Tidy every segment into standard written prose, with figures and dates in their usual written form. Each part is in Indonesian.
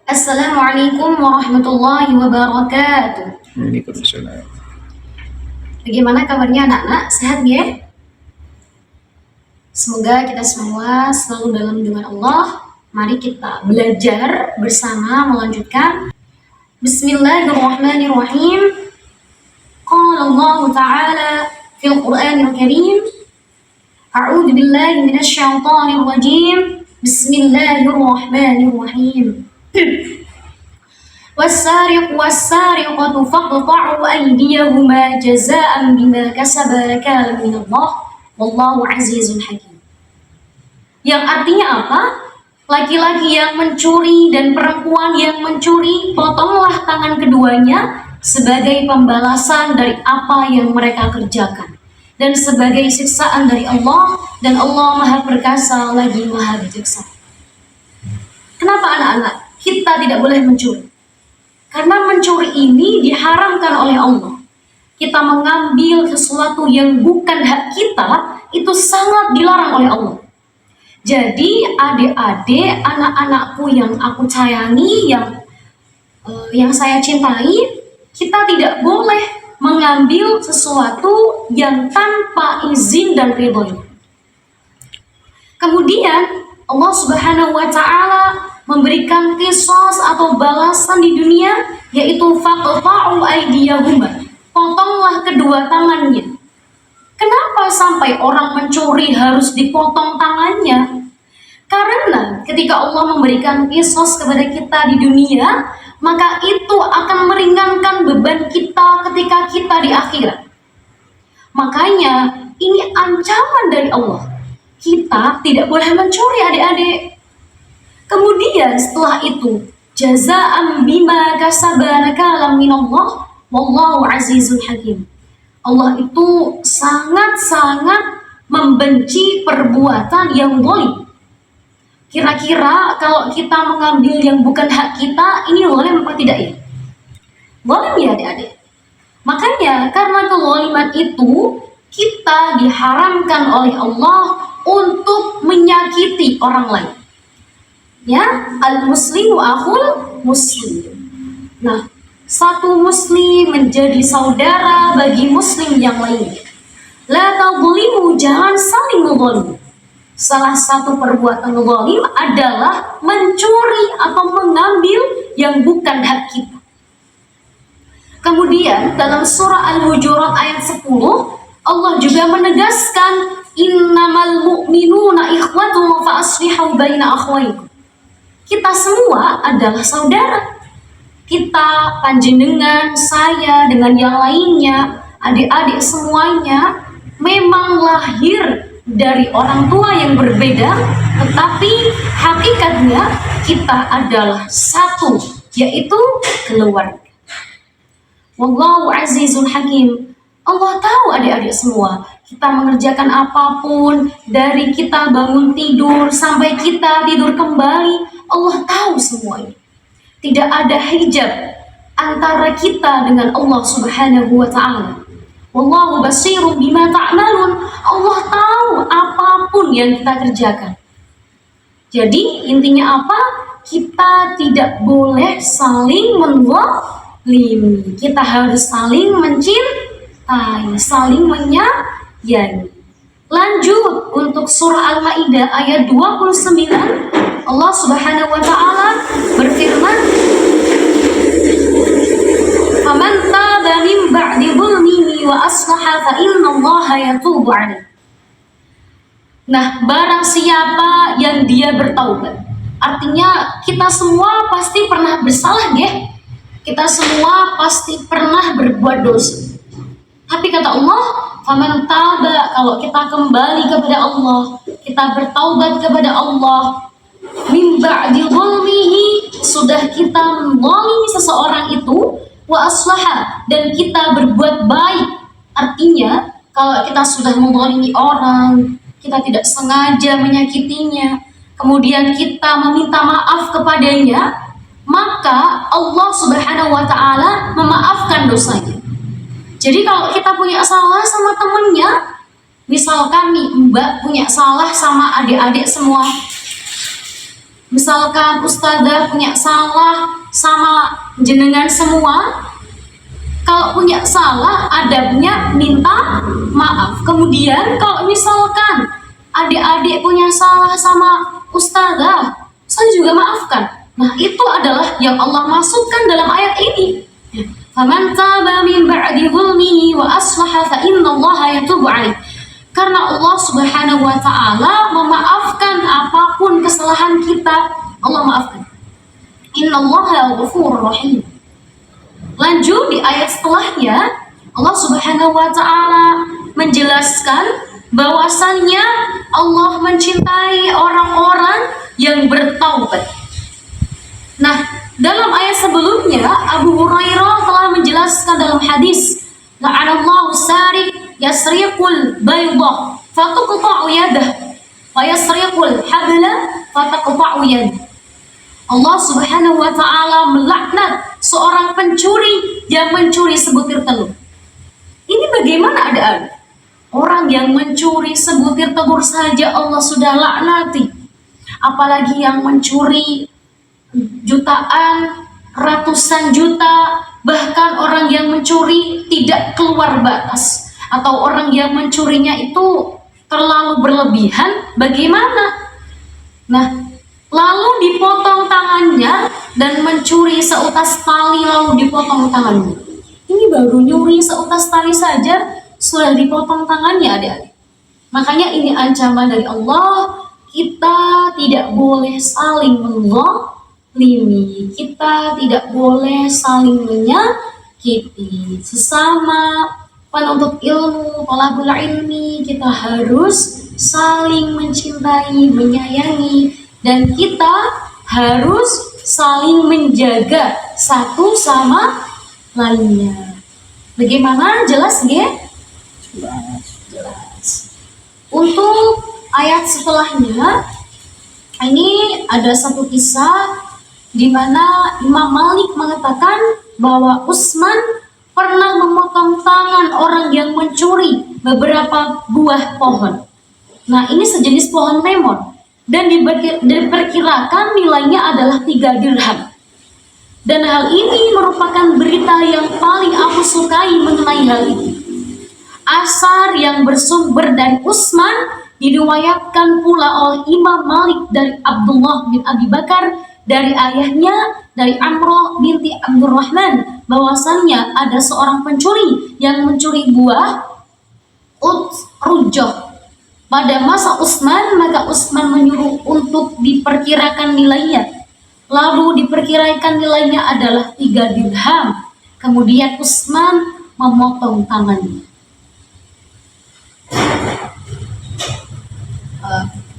Assalamualaikum warahmatullahi wabarakatuh. Waalaikumsalam. Bagaimana kabarnya anak-anak? Sehat ya? Semoga kita semua selalu dalam lindungan Allah. Mari kita belajar bersama melanjutkan. Bismillahirrahmanirrahim. Qala Allah Ta'ala fil Qur'anil Karim. A'udzu billahi minasyaitonir rajim. Bismillahirrahmanirrahim. والسارق والسارقة فاقطعوا أيديهما جزاء بما كسبا نكالا من الله والله عزيز حكيم. Yang artinya apa? Laki-laki yang mencuri dan perempuan yang mencuri, potonglah tangan keduanya sebagai pembalasan dari apa yang mereka kerjakan dan sebagai siksaan dari Allah, dan Allah Maha Perkasa lagi Maha Bijaksana. Kenapa anak-anak kita tidak boleh mencuri? Karena mencuri ini diharamkan oleh Allah. Kita mengambil sesuatu yang bukan hak kita, itu sangat dilarang oleh Allah. Jadi adik-adik, anak-anakku yang aku sayangi, yang saya cintai, kita tidak boleh mengambil sesuatu yang tanpa izin dan ridhonya. Kemudian Allah Subhanahu wa Ta'ala memberikan qisas atau balasan di dunia, yaitu faqta'u aydiyahuma, potonglah kedua tangannya. Kenapa sampai orang mencuri harus dipotong tangannya? Karena ketika Allah memberikan qisas kepada kita di dunia, maka itu akan meringankan beban kita ketika kita di akhirat. Makanya ini ancaman dari Allah. Kita tidak boleh mencuri, adik-adik. Kemudian setelah itu, jazaan bima kasaba nakalam minallah wallahu azizun hakim. Allah itu sangat-sangat membenci perbuatan yang zalim. Kira-kira kalau kita mengambil yang bukan hak kita, ini zalim apa tidak ya? Zalim ya, adik-adik. Makanya karena kezaliman itu, kita diharamkan oleh Allah untuk menyakiti orang lain. Ya, al-muslimu akhul muslim. Nah, satu muslim menjadi saudara bagi muslim yang lainnya. La tadhlimu, jangan saling menzalim. Salah satu perbuatan zalim adalah mencuri atau mengambil yang bukan hak kita. Kemudian dalam surah Al-Hujurat ayat 10, Allah juga menegaskan innamal mu'minuna ikhwatun fa aslihu baina akhwaykum. Kita semua adalah saudara. Kita, panjenengan, saya, dengan yang lainnya, adik-adik semuanya, memang lahir dari orang tua yang berbeda, tetapi hakikatnya kita adalah satu, yaitu keluarga. Wallahu azizun hakim. Allah tahu adik-adik semua, kita mengerjakan apapun, dari kita bangun tidur sampai kita tidur kembali, Allah tahu semuanya. Tidak ada hijab antara kita dengan Allah Subhanahu wa Ta'ala. Wallahu basirun bima ta'malun. Allah tahu apapun yang kita kerjakan. Jadi intinya apa? Kita tidak boleh saling menzalimi. Kita harus saling mencintai, saling menyayangi. Lanjut untuk surah Al-Maidah ayat 29, Allah Subhanahu wa Ta'ala berfirman, "Faman taba min ba'di dzulmihi wa aslaha fa innallaha yatubu 'alaihi." Nah, barang siapa yang dia bertaubat. Artinya kita semua pasti pernah bersalah ya. Kita semua pasti pernah berbuat dosa. Tapi kata Allah, faman taba, kalau kita kembali kepada Allah, kita bertaubat kepada Allah, min ba'di dzulmihi, sudah kita menzalimi seseorang itu, wa aslaha, dan kita berbuat baik. Artinya kalau kita sudah menzalimi orang, kita tidak sengaja menyakitinya, kemudian kita meminta maaf kepadanya, maka Allah Subhanahu wa Ta'ala memaafkan dosanya. Jadi kalau kita punya salah sama temennya, misalkan nih Mbak punya salah sama adik-adik semua, misalkan ustazah punya salah sama jenengan semua, kalau punya salah adabnya minta maaf. Kemudian kalau misalkan adik-adik punya salah sama ustazah, saya juga maafkan. Nah, itu adalah yang Allah masukkan dalam ayat ini. Faman taba min ba'di dzulmihi wa aslaha fa innallaha yatubu 'alaihi. Karena Allah Subhanahu wa taala memaafkan apapun kesalahan kita, Allah maafkan. Innallaha ghafurur rahim. Lanjut di ayat setelahnya, Allah Subhanahu wa taala menjelaskan bahwasannya Allah mencintai orang-orang yang bertaubat. Nah, dalam ayat sebelumnya Abu Hurairah telah menjelaskan dalam hadis, la'anallahu sariq yasriqul baydah fatuqta'u yadah wa yasriqul habla fataqta'u yadah. Allah Subhanahu wa taala melaknat seorang pencuri yang mencuri sebutir telur. Ini bagaimana ada orang yang mencuri sebutir telur saja Allah sudah laknati, apalagi yang mencuri jutaan, ratusan juta, bahkan orang yang mencuri tidak keluar batas, atau orang yang mencurinya itu terlalu berlebihan, bagaimana? Nah, lalu dipotong tangannya dan mencuri seutas tali lalu dipotong tangannya. Ini baru nyuri seutas tali saja sudah dipotong tangannya, adik-adik. Makanya ini ancaman dari Allah, kita tidak boleh saling menzalimi, kita tidak boleh saling menyakiti sesama penuntut ilmu, thalabul ilmi. Kita harus saling mencintai, menyayangi, dan kita harus saling menjaga satu sama lainnya. Bagaimana? Jelas ya? Jelas. Untuk ayat setelahnya, ini ada satu kisah di mana Imam Malik mengatakan bahwa Utsman pernah memotong tangan orang yang mencuri beberapa buah pohon. Nah, ini sejenis pohon lemon dan diperkirakan nilainya adalah 3 dirham. Dan hal ini merupakan berita yang paling aku sukai mengenai hal ini. Asar yang bersumber dari Utsman diriwayatkan pula oleh Imam Malik dari Abdullah bin Abi Bakar dari ayahnya dari Amroh binti Abdurrahman bahwasannya ada seorang pencuri yang mencuri buah Utrujah pada masa Utsman, maka Utsman menyuruh untuk diperkirakan nilainya. Lalu diperkirakan nilainya adalah 3 dirham. Kemudian Utsman memotong tangannya.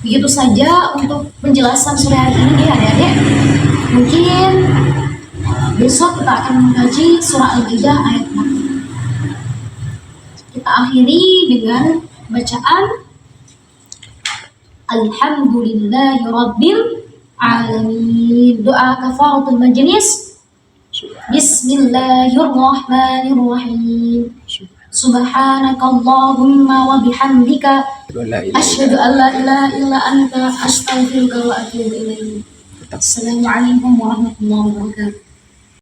Begitu saja untuk penjelasan sore hari ini, adik-adik. Mungkin besok kita akan mengkaji surah Al-Maidah ayat 4. Kita akhiri dengan bacaan Alhamdulillahi Rabbil Alamin. Doa kafaratul majlis. Bismillahirrahmanirrahim. Subhanakallahumma wa bihamdika asyhadu an la ilaha illa anta astaghfiruka wa atubu ilaik. Assalamualaikum warahmatullahi wabarakatuh.